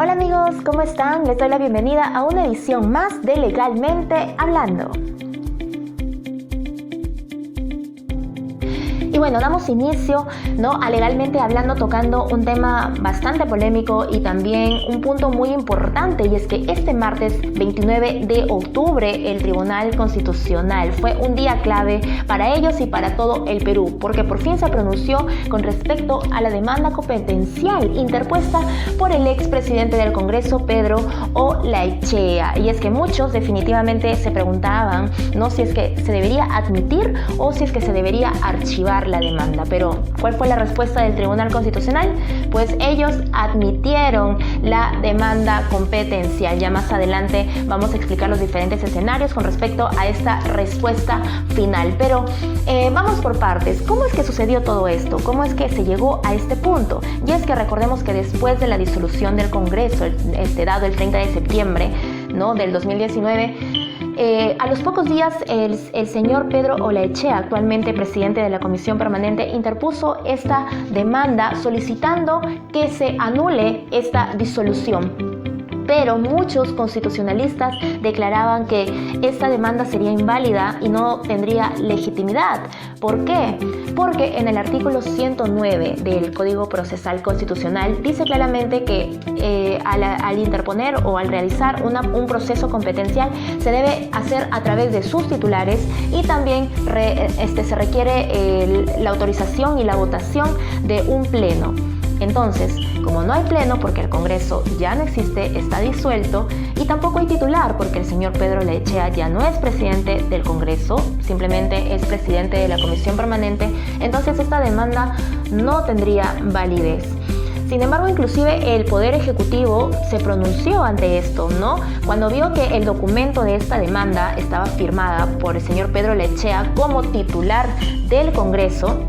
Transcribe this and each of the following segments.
Hola amigos, ¿cómo están? Les doy la bienvenida a una edición más de Legalmente Hablando. Y bueno, damos inicio, a Legalmente Hablando, tocando un tema bastante polémico y también un punto muy importante, y es que este martes 29 de octubre el Tribunal Constitucional fue un día clave para ellos y para todo el Perú, porque por fin se pronunció con respecto a la demanda competencial interpuesta por el expresidente del Congreso, Pedro Olaechea. Y es que muchos definitivamente se preguntaban, si es que se debería admitir o si es que se debería archivar la demanda. Pero ¿cuál fue la respuesta del Tribunal Constitucional? Pues ellos admitieron la demanda competencial. Ya más adelante vamos a explicar los diferentes escenarios con respecto a esta respuesta final. Pero vamos por partes. ¿Cómo es que sucedió todo esto? ¿Cómo es que se llegó a este punto? Y es que recordemos que después de la disolución del Congreso, dado el 30 de septiembre del 2019, a los pocos días el señor Pedro Olaechea, actualmente presidente de la Comisión Permanente, interpuso esta demanda solicitando que se anule esta disolución. Pero muchos constitucionalistas declaraban que esta demanda sería inválida y no tendría legitimidad. ¿Por qué? Porque en el artículo 109 del Código Procesal Constitucional dice claramente que al interponer o al realizar un proceso competencial se debe hacer a través de sus titulares, y también se requiere la autorización y la votación de un pleno. Entonces, como no hay pleno porque el Congreso ya no existe, está disuelto, y tampoco hay titular porque el señor Pedro Olaechea ya no es presidente del Congreso, simplemente es presidente de la Comisión Permanente, entonces esta demanda no tendría validez. Sin embargo, inclusive el Poder Ejecutivo se pronunció ante esto, Cuando vio que el documento de esta demanda estaba firmada por el señor Pedro Olaechea como titular del Congreso,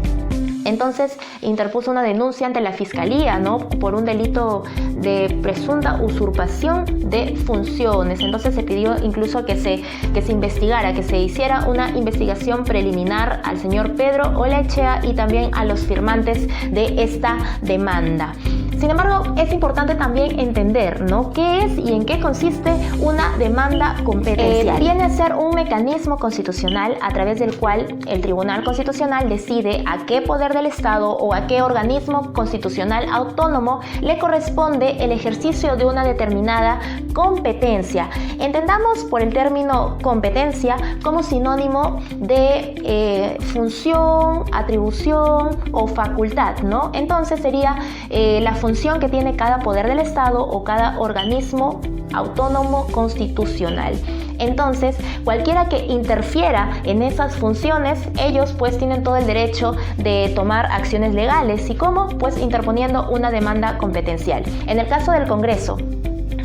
entonces interpuso una denuncia ante la Fiscalía, por un delito de presunta usurpación de funciones. Entonces se pidió incluso que se investigara, que se hiciera una investigación preliminar al señor Pedro Olaechea y también a los firmantes de esta demanda. Sin embargo, es importante también entender, qué es y en qué consiste una demanda competencial. Viene a ser un mecanismo constitucional a través del cual el Tribunal Constitucional decide a qué poder del Estado o a qué organismo constitucional autónomo le corresponde el ejercicio de una determinada competencia. Entendamos por el término competencia como sinónimo de función, atribución o facultad, Entonces sería la función que tiene cada poder del Estado o cada organismo autónomo constitucional. Entonces, cualquiera que interfiera en esas funciones, ellos pues tienen todo el derecho de tomar acciones legales. ¿Y cómo? Pues interponiendo una demanda competencial. En el caso del Congreso,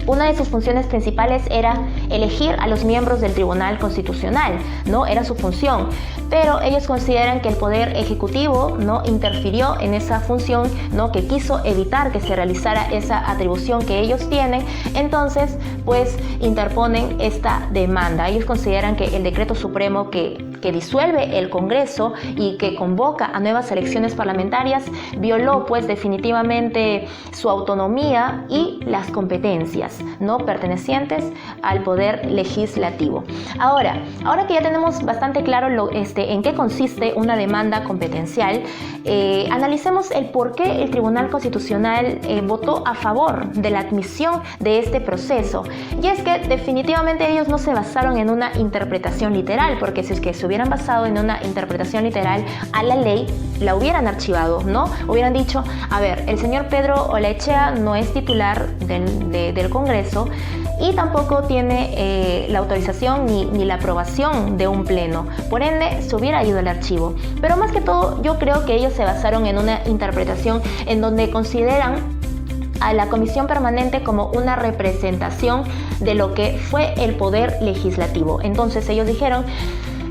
una de sus funciones principales era elegir a los miembros del Tribunal Constitucional, era su función. Pero ellos consideran que el Poder Ejecutivo interfirió en esa función, que quiso evitar que se realizara esa atribución que ellos tienen. Entonces, pues interponen esta demanda. Ellos consideran que el decreto supremo que disuelve el Congreso y que convoca a nuevas elecciones parlamentarias violó pues definitivamente su autonomía y las competencias pertenecientes al Poder Legislativo. Ahora que ya tenemos bastante claro en qué consiste una demanda competencial, analicemos el por qué el Tribunal Constitucional votó a favor de la admisión de este proceso. Y es que definitivamente ellos no se basaron en una interpretación literal, porque si es que se hubieran basado en una interpretación literal a la ley, la hubieran archivado, hubieran dicho, a ver, el señor Pedro Olaechea no es titular del Congreso y tampoco tiene la autorización ni la aprobación de un pleno. Por ende, se hubiera ido al archivo. Pero más que todo, yo creo que ellos se basaron en una interpretación en donde consideran a la Comisión Permanente como una representación de lo que fue el Poder Legislativo. Entonces ellos dijeron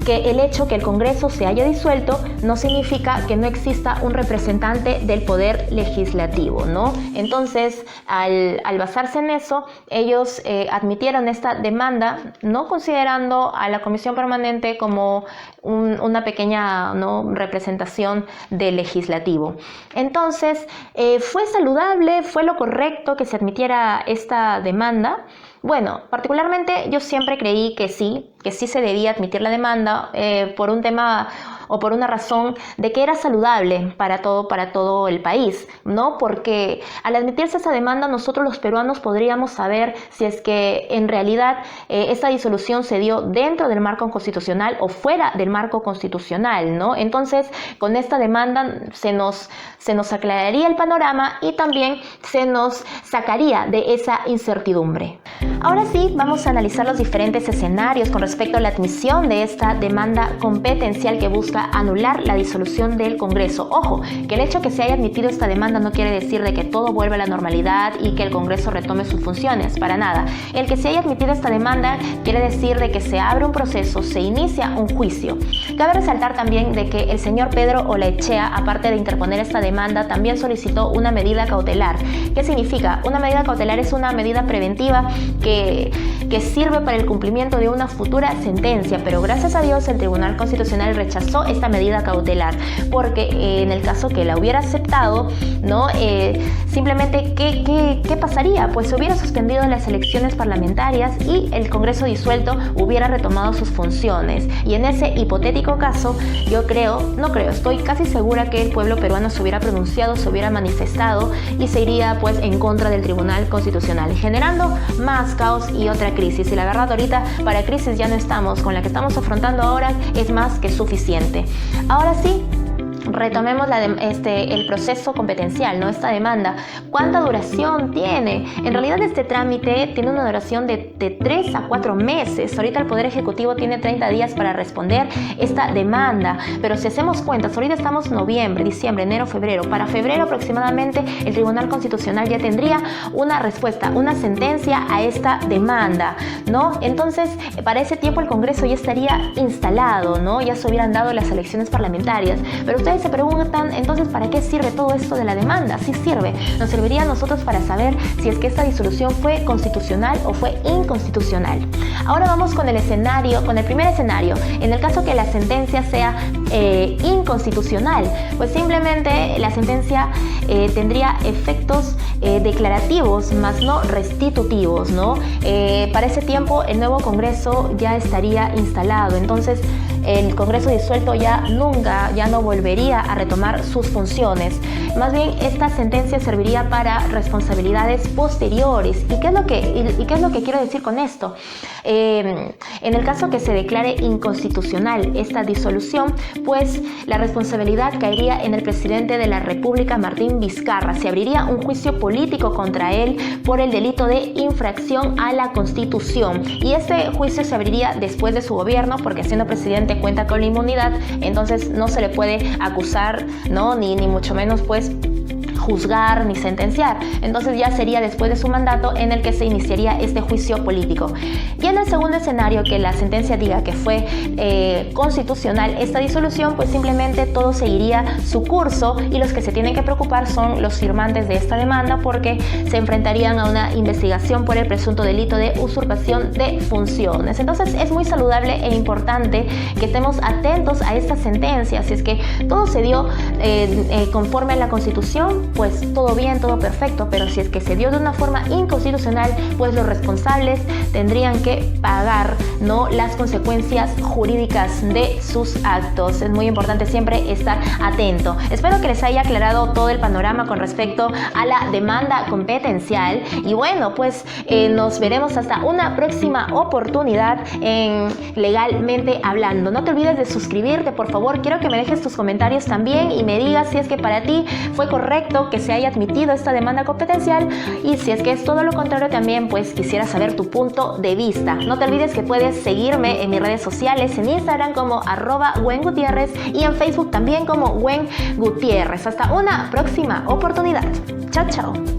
que el hecho que el Congreso se haya disuelto no significa que no exista un representante del Poder Legislativo, ¿no? Entonces, al basarse en eso, ellos admitieron esta demanda, no considerando a la Comisión Permanente como una pequeña, ¿no?, representación del Legislativo. Entonces, ¿fue saludable? ¿Fue lo correcto que se admitiera esta demanda? Bueno, particularmente yo siempre creí que sí se debía admitir la demanda por un tema o por una razón de que era saludable para todo el país, ¿no? Porque al admitirse esa demanda, nosotros los peruanos podríamos saber si es que en realidad esta disolución se dio dentro del marco constitucional o fuera del marco constitucional, ¿no? Entonces, con esta demanda se nos aclararía el panorama y también se nos sacaría de esa incertidumbre. Ahora sí, vamos a analizar los diferentes escenarios con respecto a la admisión de esta demanda competencial que busca anular la disolución del Congreso. Ojo, que el hecho que se haya admitido esta demanda no quiere decir de que todo vuelva a la normalidad y que el Congreso retome sus funciones, para nada. El que se haya admitido esta demanda quiere decir de que se abre un proceso, se inicia un juicio. Cabe resaltar también de que el señor Pedro Olaechea, aparte de interponer esta demanda, también solicitó una medida cautelar. ¿Qué significa? Una medida cautelar es una medida preventiva que sirve para el cumplimiento de una futura sentencia, pero gracias a Dios el Tribunal Constitucional rechazó esta medida cautelar, porque en el caso que la hubiera aceptado, ¿no? Simplemente, ¿qué pasaría? Pues se hubiera suspendido las elecciones parlamentarias y el Congreso disuelto hubiera retomado sus funciones. Y en ese hipotético caso, estoy casi segura que el pueblo peruano se hubiera pronunciado, se hubiera manifestado y se iría pues en contra del Tribunal Constitucional, generando más caos y otra crisis. Y la verdad, ahorita para crisis ya no estamos, con la que estamos afrontando ahora es más que suficiente. Ahora sí, retomemos el proceso competencial, ¿no? Esta demanda, ¿cuánta duración tiene? En realidad este trámite tiene una duración de 3 a 4 meses. Ahorita el Poder Ejecutivo tiene 30 días para responder esta demanda, pero si hacemos cuentas, ahorita estamos noviembre, diciembre, enero, febrero. Para febrero aproximadamente el Tribunal Constitucional ya tendría una respuesta, una sentencia a esta demanda, ¿no? Entonces, para ese tiempo el Congreso ya estaría instalado, ¿no? Ya se hubieran dado las elecciones parlamentarias, pero ustedes se preguntan, entonces, ¿para qué sirve todo esto de la demanda? Sí sirve. Nos serviría a nosotros para saber si es que esta disolución fue constitucional o fue inconstitucional. Ahora vamos con el primer escenario. En el caso que la sentencia sea inconstitucional, pues simplemente la sentencia tendría efectos declarativos, más no restitutivos, ¿no? Para ese tiempo el nuevo Congreso ya estaría instalado, entonces el Congreso disuelto ya no volvería a retomar sus funciones. Más bien, esta sentencia serviría para responsabilidades posteriores. ¿Y qué es lo que quiero decir con esto? En el caso que se declare inconstitucional esta disolución, pues la responsabilidad caería en el presidente de la República, Martín Vizcarra. Se abriría un juicio político contra él por el delito de infracción a la Constitución. Y este juicio se abriría después de su gobierno, porque siendo presidente cuenta con la inmunidad, entonces no se le puede acusar, ¿no? Ni mucho menos pues juzgar ni sentenciar. Entonces ya sería después de su mandato en el que se iniciaría este juicio político. Y en el segundo escenario, que la sentencia diga que fue constitucional esta disolución, pues simplemente todo seguiría su curso y los que se tienen que preocupar son los firmantes de esta demanda, porque se enfrentarían a una investigación por el presunto delito de usurpación de funciones. Entonces es muy saludable e importante que estemos atentos a esta sentencia. Si es que todo se dio conforme a la Constitución, pues todo bien, todo perfecto, pero si es que se dio de una forma inconstitucional, pues los responsables tendrían que pagar, ¿no?, las consecuencias jurídicas de sus actos. Es muy importante siempre estar atento. Espero que les haya aclarado todo el panorama con respecto a la demanda competencial y bueno, pues nos veremos hasta una próxima oportunidad en Legalmente Hablando. No te olvides de suscribirte, por favor. Quiero que me dejes tus comentarios también y me digas si es que para ti fue correcto que se haya admitido esta demanda competencial, y si es que es todo lo contrario también, pues quisiera saber tu punto de vista. No te olvides que puedes seguirme en mis redes sociales, en Instagram como @WenGutierrez y en Facebook también como Wen Gutiérrez. Hasta una próxima oportunidad. Chao, chao.